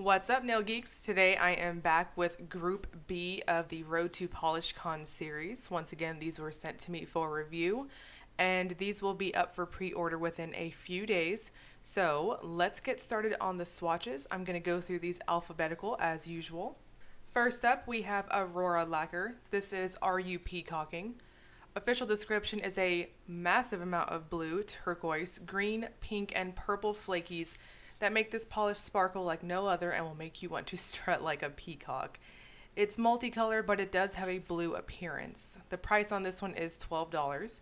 What's up, nail geeks? Today I am back with Group B of the Road to PolishCon series. Once again, these were sent to me for review, and these will be up for pre-order within a few days. So let's get started on the swatches. I'm going to go through these alphabetical as usual. First up, we have Aurora Lacquer. This is Are You Peacocking? Official description is a massive amount of blue, turquoise, green, pink, and purple flakies that make this polish sparkle like no other and will make you want to strut like a peacock. It's multicolor, but it does have a blue appearance. The price on this one is $12.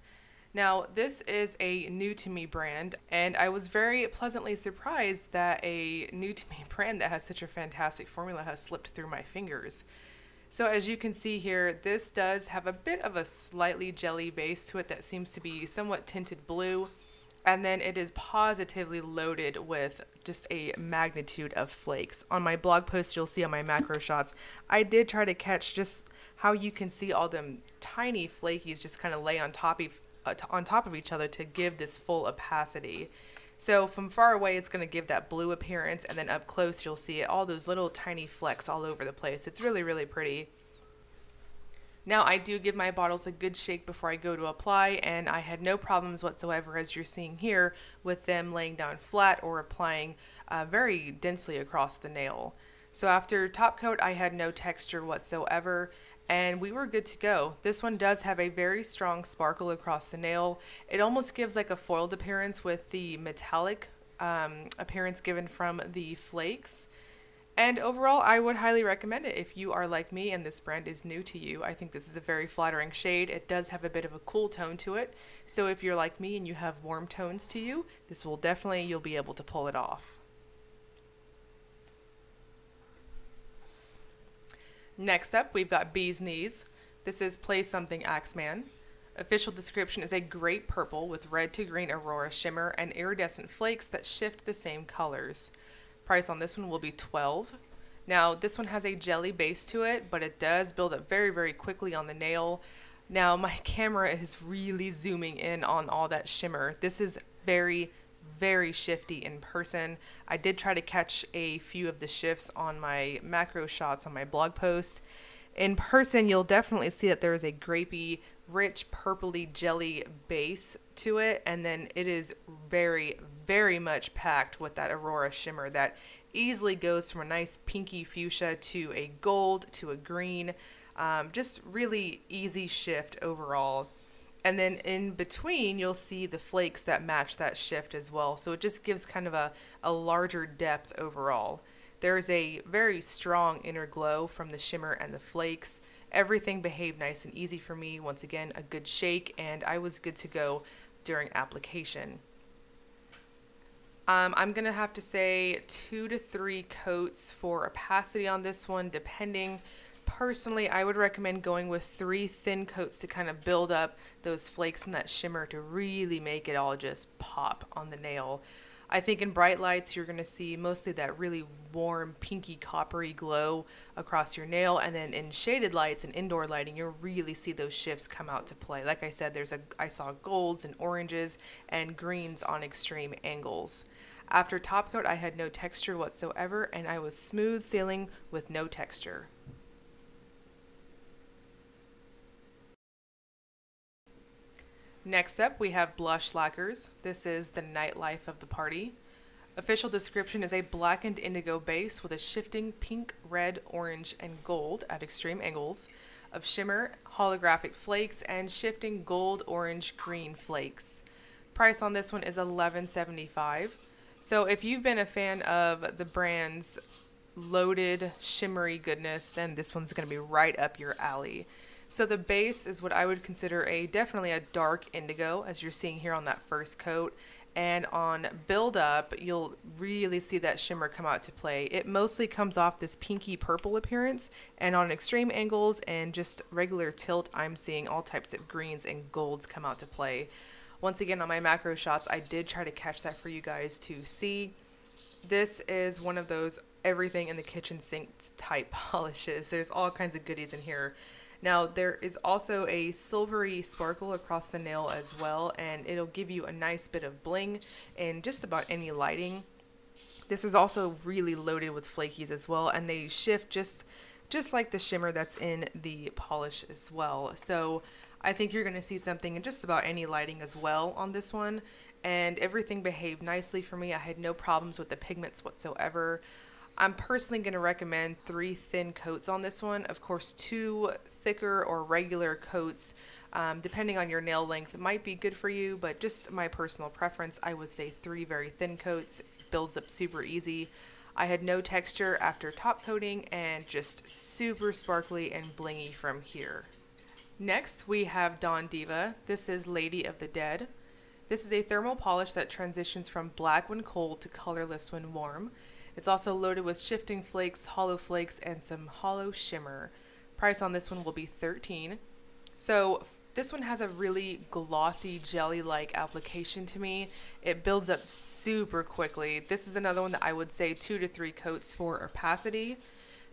Now, this is a new to me brand, and I was very pleasantly surprised that a new to me brand that has such a fantastic formula has slipped through my fingers. So as you can see here, this does have a bit of a slightly jelly base to it that seems to be somewhat tinted blue. And then it is positively loaded with just a magnitude of flakes. On my blog post, you'll see on my macro shots, I did try to catch just how you can see all them tiny flakies just kind of lay on top of each other to give this full opacity. So from far away, it's going to give that blue appearance, and then up close, you'll see all those little tiny flecks all over the place. It's really, really pretty. Now, I do give my bottles a good shake before I go to apply, and I had no problems whatsoever, as you're seeing here, with them laying down flat or applying very densely across the nail. So after top coat, I had no texture whatsoever, and we were good to go. This one does have a very strong sparkle across the nail. It almost gives like a foiled appearance with the metallic appearance given from the flakes. And overall, I would highly recommend it if you are like me and this brand is new to you. I think this is a very flattering shade. It does have a bit of a cool tone to it. So if you're like me and you have warm tones to you, this will definitely, you'll be able to pull it off. Next up, we've got Bee's Knees. This is Play Something Axeman. Official description is a great purple with red to green aurora shimmer and iridescent flakes that shift the same colors. Price on this one will be $12. Now, this one has a jelly base to it, but it does build up very, very quickly on the nail. Now, my camera is really zooming in on all that shimmer. This is very, very shifty in person. I did try to catch a few of the shifts on my macro shots on my blog post. In person, you'll definitely see that there is a grapey, rich, purpley jelly base to it, and then it is very, very much packed with that aurora shimmer that easily goes from a nice pinky fuchsia to a gold to a green. Just really easy shift overall. And then in between, you'll see the flakes that match that shift as well. So it just gives kind of a larger depth overall. There is a very strong inner glow from the shimmer and the flakes. Everything behaved nice and easy for me. Once again, a good shake, and I was good to go during application. I'm going to have to say 2 to 3 coats for opacity on this one, depending. Personally, I would recommend going with 3 thin coats to kind of build up those flakes and that shimmer to really make it all just pop on the nail. I think in bright lights, you're going to see mostly that really warm, pinky, coppery glow across your nail. And then in shaded lights and indoor lighting, you'll really see those shifts come out to play. Like I said, I saw golds and oranges and greens on extreme angles. After top coat, I had no texture whatsoever, and I was smooth sailing with no texture. Next up, we have blush lacquers. This is the nightlife of the party. Official description is a blackened indigo base with a shifting pink, red, orange, and gold at extreme angles of shimmer, holographic flakes, and shifting gold, orange, green flakes. Price on this one is $11.75. So if you've been a fan of the brand's loaded, shimmery goodness, then this one's going to be right up your alley. So the base is what I would consider definitely a dark indigo, as you're seeing here on that first coat. And on build up, you'll really see that shimmer come out to play. It mostly comes off this pinky purple appearance, and on extreme angles and just regular tilt, I'm seeing all types of greens and golds come out to play. Once again, on my macro shots, I did try to catch that for you guys to see. This is one of those everything in the kitchen sink type polishes. There's all kinds of goodies in here. Now, there is also a silvery sparkle across the nail as well, and it'll give you a nice bit of bling in just about any lighting. This is also really loaded with flakies as well, and they shift just like the shimmer that's in the polish as well. So I think you're going to see something in just about any lighting as well on this one, and everything behaved nicely for me. I had no problems with the pigments whatsoever. I'm personally going to recommend 3 thin coats on this one. Of course, 2 thicker or regular coats, depending on your nail length, might be good for you, but just my personal preference, I would say 3 very thin coats. Builds up super easy. I had no texture after top coating and just super sparkly and blingy from here. Next, we have Dawn Diva. This is Lady of the Dead. This is a thermal polish that transitions from black when cold to colorless when warm. It's also loaded with shifting flakes, hollow flakes, and some hollow shimmer. Price on this one will be $13. So this one has a really glossy jelly-like application to me. It builds up super quickly. This is another one that I would say 2 to 3 coats for opacity.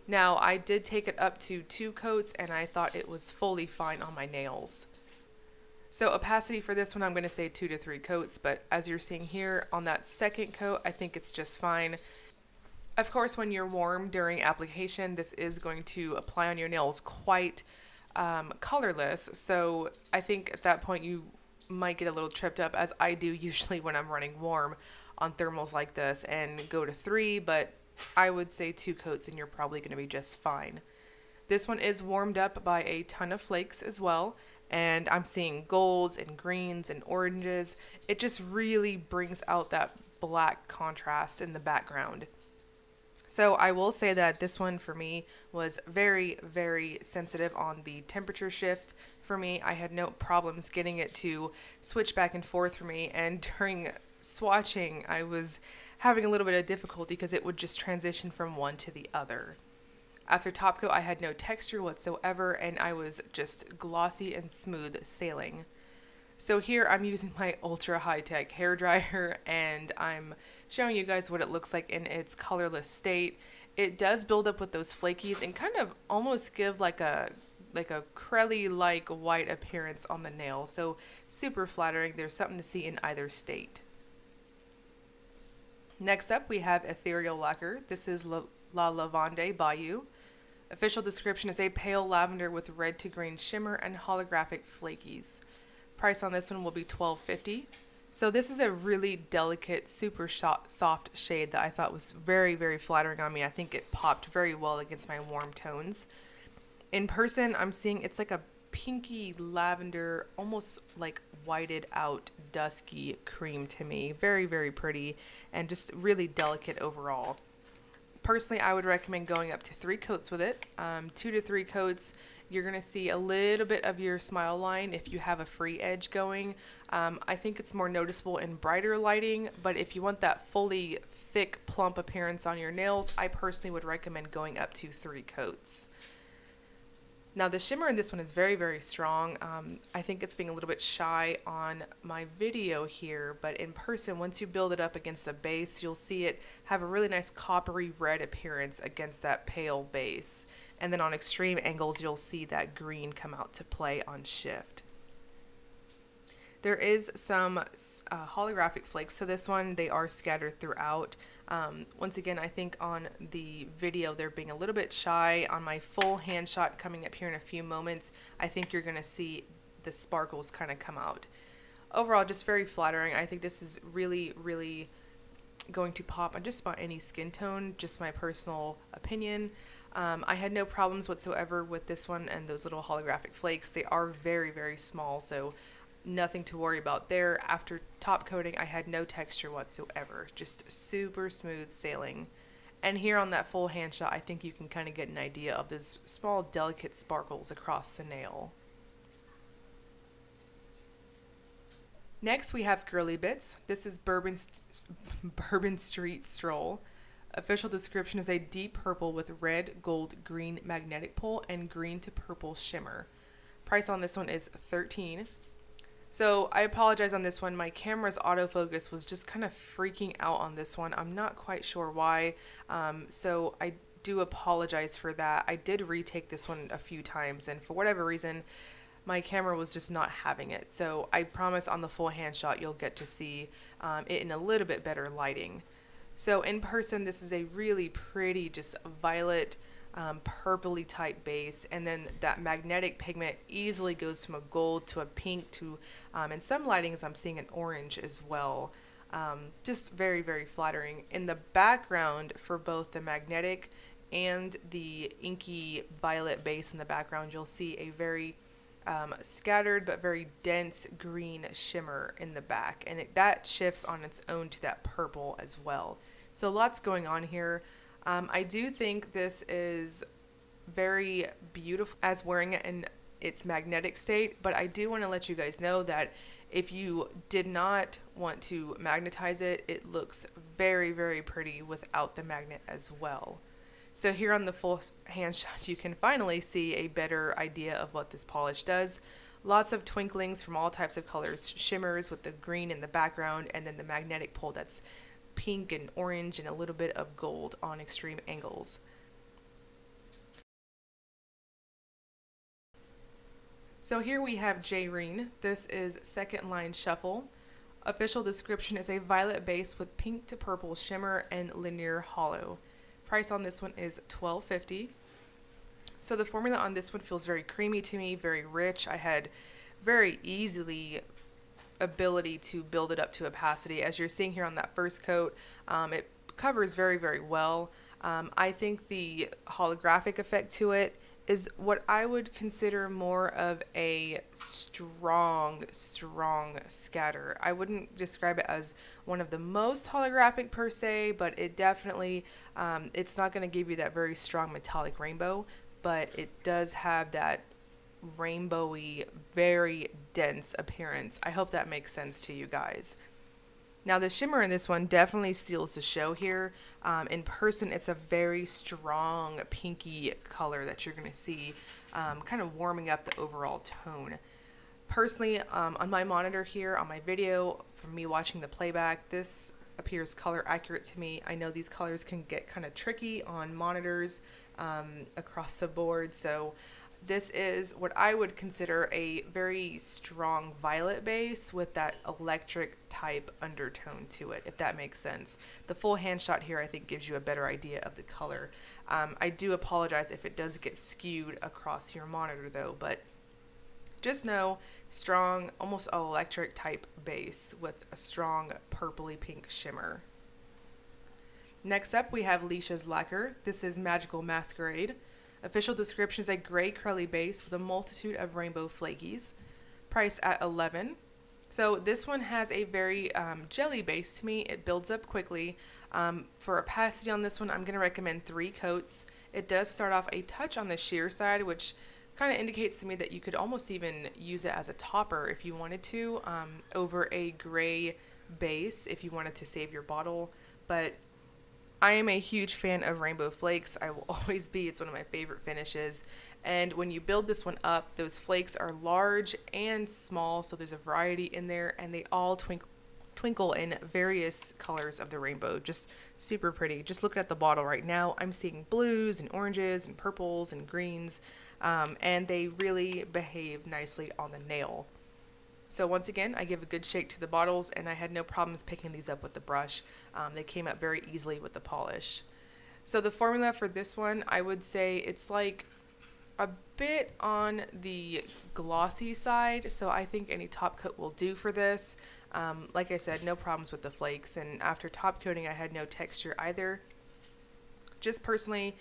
Now, I did take it up to 2 coats and I thought it was fully fine on my nails. So opacity for this one, I'm going to say 2 to 3 coats, but as you're seeing here on that second coat, I think it's just fine. Of course, when you're warm during application, this is going to apply on your nails quite colorless, so I think at that point you might get a little tripped up, as I do usually when I'm running warm on thermals like this, and go to 3, but I would say 2 coats and you're probably going to be just fine. This one is warmed up by a ton of flakes as well, and I'm seeing golds and greens and oranges. It just really brings out that black contrast in the background. So I will say that this one for me was very, very sensitive on the temperature shift. For me, I had no problems getting it to switch back and forth for me, and during swatching I was having a little bit of difficulty because it would just transition from one to the other. After top coat, I had no texture whatsoever, and I was just glossy and smooth sailing. So here I'm using my ultra high-tech hair dryer, and I'm showing you guys what it looks like in its colorless state. It does build up with those flakies and kind of almost give like a crelly-like white appearance on the nail. So super flattering. There's something to see in either state. Next up, we have Ethereal Locker. This is La Lavande Bayou. Official description is a pale lavender with red to green shimmer and holographic flakies. Price on this one will be $12.50. So this is a really delicate, super soft shade that I thought was very, very flattering on me. I think it popped very well against my warm tones. In person, I'm seeing it's like a pinky lavender, almost like whited out, dusky cream to me. Very, very pretty and just really delicate overall. Personally, I would recommend going up to 3 coats with it. 2 to 3 coats. You're going to see a little bit of your smile line if you have a free edge going. I think it's more noticeable in brighter lighting, but if you want that fully thick, plump appearance on your nails, I personally would recommend going up to 3 coats. Now the shimmer in this one is very, very strong. I think it's being a little bit shy on my video here, but in person, once you build it up against the base, you'll see it have a really nice coppery red appearance against that pale base. And then on extreme angles, you'll see that green come out to play on shift. There is some holographic flakes to this one. They are scattered throughout. Once again, I think on the video, they're being a little bit shy. On my full hand shot coming up here in a few moments, I think you're going to see the sparkles kind of come out. Overall, just very flattering. I think this is really, really going to pop on just about any skin tone, just my personal opinion. I had no problems whatsoever with this one and those little holographic flakes. They are very, very small, so nothing to worry about there. After top coating, I had no texture whatsoever, just super smooth sailing. And here on that full hand shot, I think you can kind of get an idea of those small, delicate sparkles across the nail. Next, we have Girly Bits. This is Bourbon Street Stroll. Official description is a deep purple with red, gold, green magnetic pole and green to purple shimmer. Price on this one is $13. So I apologize on this one. My camera's autofocus was just kind of freaking out on this one. I'm not quite sure why. So I do apologize for that. I did retake this one a few times, and for whatever reason, my camera was just not having it. So I promise on the full hand shot, you'll get to see it in a little bit better lighting. So in person, this is a really pretty, just violet, purpley type base, and then that magnetic pigment easily goes from a gold to a pink to, in some lightings, I'm seeing an orange as well. Just very, very flattering. In the background for both the magnetic and the inky violet base in the background, you'll see a very scattered but very dense green shimmer in the back, and that shifts on its own to that purple as well. So lots going on here. I do think this is very beautiful as wearing it in its magnetic state, but I do want to let you guys know that if you did not want to magnetize it, it looks very, very pretty without the magnet as well. So here on the full hand shot, you can finally see a better idea of what this polish does. Lots of twinklings from all types of colors, shimmers with the green in the background, and then the magnetic pole that's pink and orange and a little bit of gold on extreme angles. So here we have JReine. This is second line shuffle. Official description is a violet base with pink to purple shimmer and linear hollow. Price on this one is $12.50. So the formula on this one feels very creamy to me, very rich. I had very easily ability to build it up to opacity. As you're seeing here on that first coat, it covers very, very well. I think the holographic effect to it is what I would consider more of a strong scatter. I wouldn't describe it as one of the most holographic per se, but it definitely, it's not going to give you that very strong metallic rainbow, but it does have that rainbowy, very dense appearance. I hope that makes sense to you guys. Now the shimmer in this one definitely steals the show here. In person, it's a very strong pinky color that you're going to see, kind of warming up the overall tone. Personally, on my monitor here, on my video, from me watching the playback, this appears color accurate to me. I know these colors can get kind of tricky on monitors across the board, so this is what I would consider a very strong violet base with that electric type undertone to it, if that makes sense. The full hand shot here I think gives you a better idea of the color. I do apologize if it does get skewed across your monitor though, but just know strong, almost electric type base with a strong purpley pink shimmer. Next up we have Leesha's Lacquer. This is Magical Masquarade. Official description is a gray curly base with a multitude of rainbow flakies. Price at $11. So this one has a very jelly base to me. It builds up quickly. For opacity on this one, I'm going to recommend 3 coats. It does start off a touch on the sheer side, which kind of indicates to me that you could almost even use it as a topper if you wanted to, over a gray base if you wanted to save your bottle. But I am a huge fan of rainbow flakes. I will always be. It's one of my favorite finishes. And when you build this one up, those flakes are large and small, so there's a variety in there, and they all twinkle in various colors of the rainbow. Just super pretty. Just looking at the bottle right now, I'm seeing blues and oranges and purples and greens, and they really behave nicely on the nail. So once again, I give a good shake to the bottles, and I had no problems picking these up with the brush. They came up very easily with the polish. So the formula for this one, I would say it's like a bit on the glossy side, so I think any top coat will do for this. Like I said, no problems with the flakes, and after top coating I had no texture either. Just personally,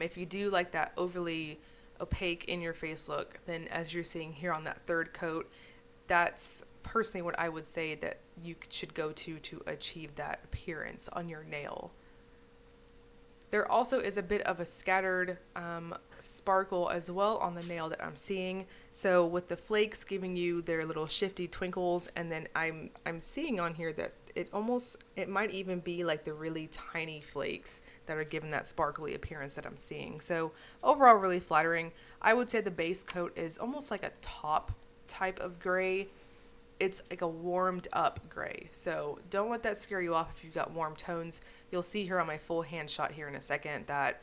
if you do like that overly opaque in your face look, then as you're seeing here on that third coat, that's personally what I would say that you should go to achieve that appearance on your nail. There also is a bit of a scattered sparkle as well on the nail that I'm seeing. So with the flakes giving you their little shifty twinkles, and then I'm seeing on here that it might even be like the really tiny flakes that are giving that sparkly appearance that I'm seeing. So overall really flattering. I would say the base coat is almost like a top type of gray. It's like a warmed up gray, so don't let that scare you off if you've got warm tones. You'll see here on my full hand shot here in a second that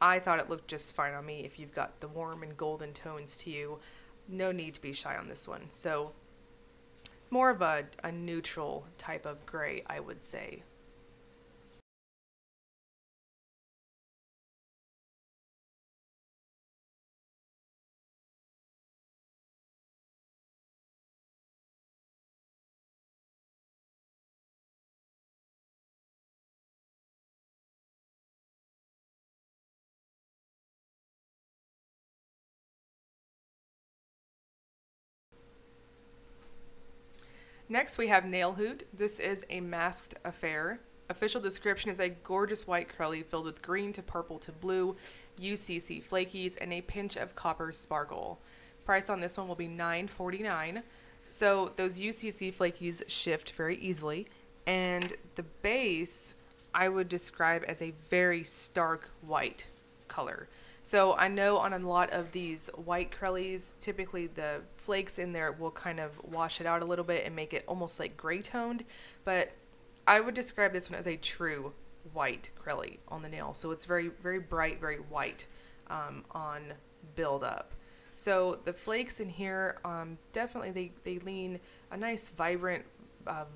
I thought it looked just fine on me. If you've got the warm and golden tones to you, no need to be shy on this one. So more of a neutral type of gray, I would say. Next we have Nail Hoot. This is a masked affair. Official description is a gorgeous white curly filled with green to purple to blue, UCC flakies, and a pinch of copper sparkle. Price on this one will be $9.49. So those UCC flakies shift very easily, and the base I would describe as a very stark white color. So I know on a lot of these white curlies, typically the flakes in there will kind of wash it out a little bit and make it almost like gray toned, but I would describe this one as a true white curly on the nail. So it's very, very bright, very white on build up. So the flakes in here, definitely they lean a nice vibrant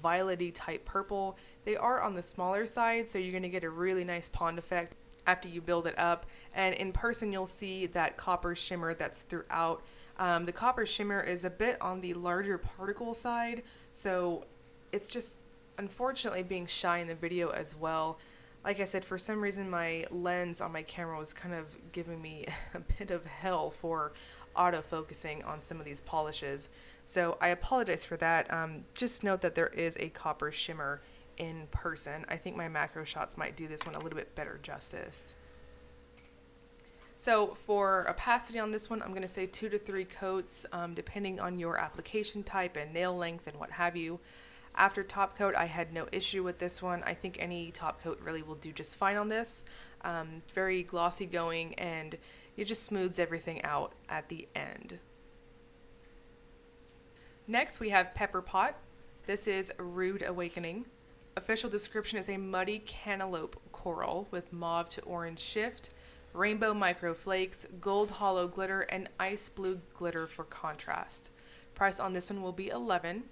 violet-y type purple. They are on the smaller side, so you're going to get a really nice pond effect after you build it up. And in person you'll see that copper shimmer that's throughout. The copper shimmer is a bit on the larger particle side, so it's just unfortunately being shy in the video as well. Like I said, for some reason my lens on my camera was kind of giving me a bit of hell for autofocusing on some of these polishes, so I apologize for that. Just note that there is a copper shimmer in person. I think my macro shots might do this one a little bit better justice. So for opacity on this one, I'm going to say 2 to 3 coats, depending on your application type and nail length and what have you. After top coat, I had no issue with this one. I think any top coat really will do just fine on this. Very glossy going, and it just smooths everything out at the end. Next we have Pepperpot. This is Rude Awakening. Official description is a muddy cantaloupe coral with mauve to orange shift, rainbow micro flakes, gold hollow glitter, and ice blue glitter for contrast. Price on this one will be $11.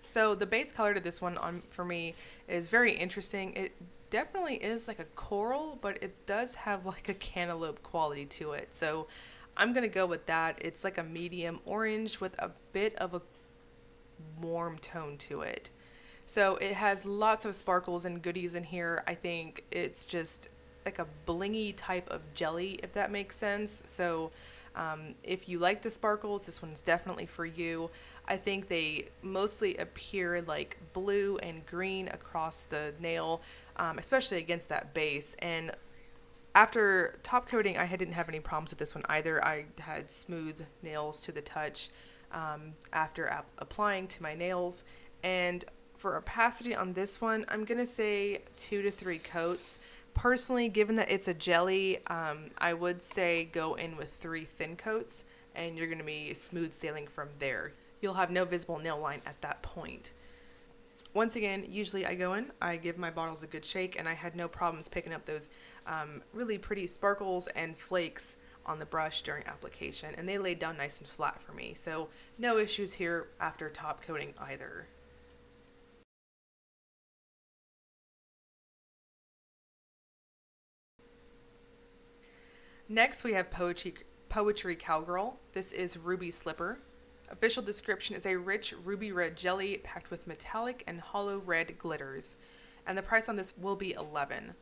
So the base color to this one for me is very interesting. It definitely is like a coral, but it does have like a cantaloupe quality to it. So I'm going to go with that. It's like a medium orange with a bit of a warm tone to it. So it has lots of sparkles and goodies in here. I think it's just like a blingy type of jelly, if that makes sense. So if you like the sparkles, this one's definitely for you. I think they mostly appear like blue and green across the nail, especially against that base. And after top coating, I didn't have any problems with this one either. I had smooth nails to the touch after applying to my nails. And for opacity on this one, I'm going to say 2 to 3 coats. Personally, given that it's a jelly, I would say go in with 3 thin coats, and you're going to be smooth sailing from there. You'll have no visible nail line at that point. Once again, usually I go in, I give my bottles a good shake, and I had no problems picking up those really pretty sparkles and flakes on the brush during application, and they laid down nice and flat for me. So no issues here after top coating either. Next we have Poetry Cowgirl. This is Ruby Slipper. Official description is a rich ruby red jelly packed with metallic and hollow red glitters. And the price on this will be $11.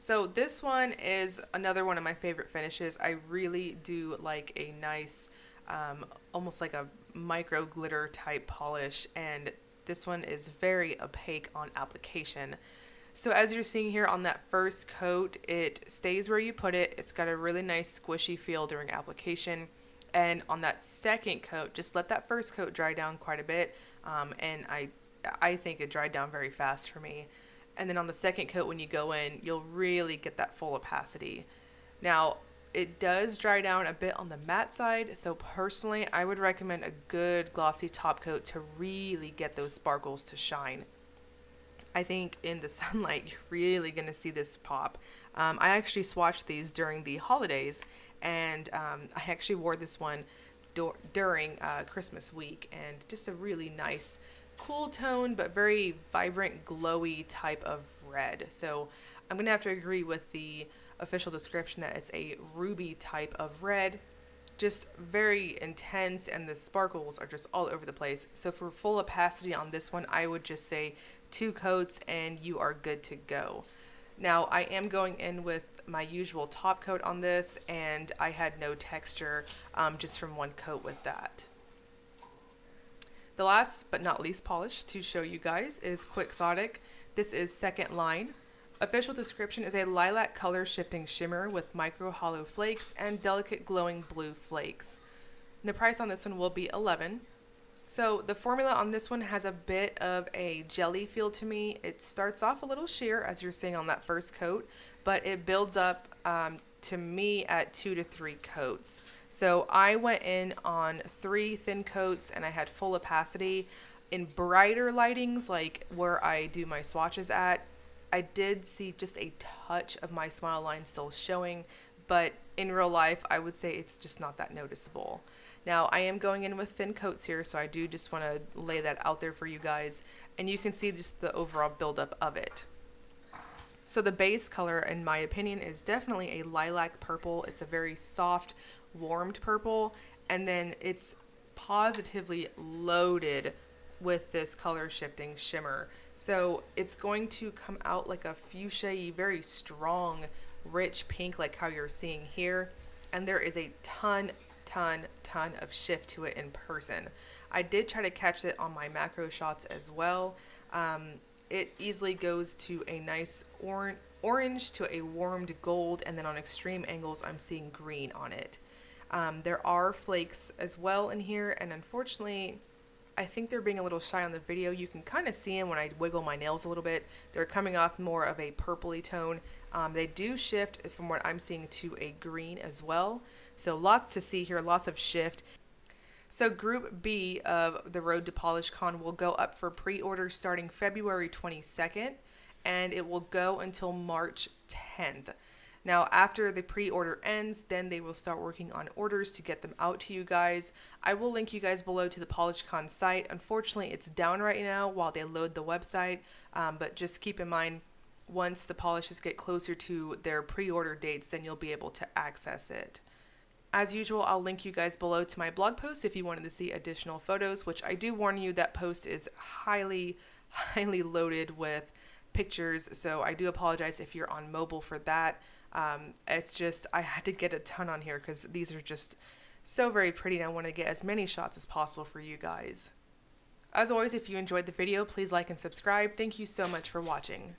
So this one is another one of my favorite finishes. I really do like a nice, almost like a micro glitter type polish. And this one is very opaque on application. So as you're seeing here on that first coat, it stays where you put it. It's got a really nice squishy feel during application. And on that second coat, just let that first coat dry down quite a bit. And I think it dried down very fast for me. And then on the second coat, when you go in, you'll really get that full opacity. Now, it does dry down a bit on the matte side. So personally, I would recommend a good glossy top coat to really get those sparkles to shine. I think in the sunlight, you're really going to see this pop. I actually swatched these during the holidays, and I actually wore this one during Christmas week, and just a really nice, cool tone, but very vibrant, glowy type of red. So I'm going to have to agree with the official description that it's a ruby type of red. Just very intense, and the sparkles are just all over the place. So for full opacity on this one, I would just say 2 coats and you are good to go. Now I am going in with my usual top coat on this, and I had no texture just from 1 coat with that. The last but not least polish to show you guys is Quixotic. This is second line. Official description is a lilac color shifting shimmer with micro hollow flakes and delicate glowing blue flakes. And the price on this one will be $11. So the formula on this one has a bit of a jelly feel to me. It starts off a little sheer, as you're seeing on that first coat, but it builds up to me at 2 to 3 coats. So I went in on 3 thin coats and I had full opacity. In brighter lightings, like where I do my swatches at, I did see just a touch of my smile line still showing, but in real life, I would say it's just not that noticeable. Now, I am going in with thin coats here, so I do just want to lay that out there for you guys, and you can see just the overall buildup of it. So the base color, in my opinion, is definitely a lilac purple. It's a very soft, warmed purple, and then it's positively loaded with this color shifting shimmer. So it's going to come out like a fuchsia, very strong, rich pink, like how you're seeing here. And there is a ton of shift to it in person. I did try to catch it on my macro shots as well. It easily goes to a nice orange to a warmed gold, and then on extreme angles I'm seeing green on it. There are flakes as well in here, and unfortunately I think they're being a little shy on the video. You can kind of see them when I wiggle my nails a little bit. They're coming off more of a purpley tone. They do shift from what I'm seeing to a green as well. So lots to see here, lots of shift. So Group B of the Road to Polish Con will go up for pre-order starting February 22nd, and it will go until March 10th. Now, after the pre-order ends, then they will start working on orders to get them out to you guys. I will link you guys below to the PolishCon site. Unfortunately, it's down right now while they load the website, but just keep in mind, once the polishes get closer to their pre-order dates, then you'll be able to access it. As usual, I'll link you guys below to my blog post if you wanted to see additional photos, which I do warn you that post is highly loaded with pictures, so I do apologize if you're on mobile for that. It's just, I had to get a ton on here because these are just so very pretty, and I want to get as many shots as possible for you guys. As always, if you enjoyed the video, please like and subscribe. Thank you so much for watching.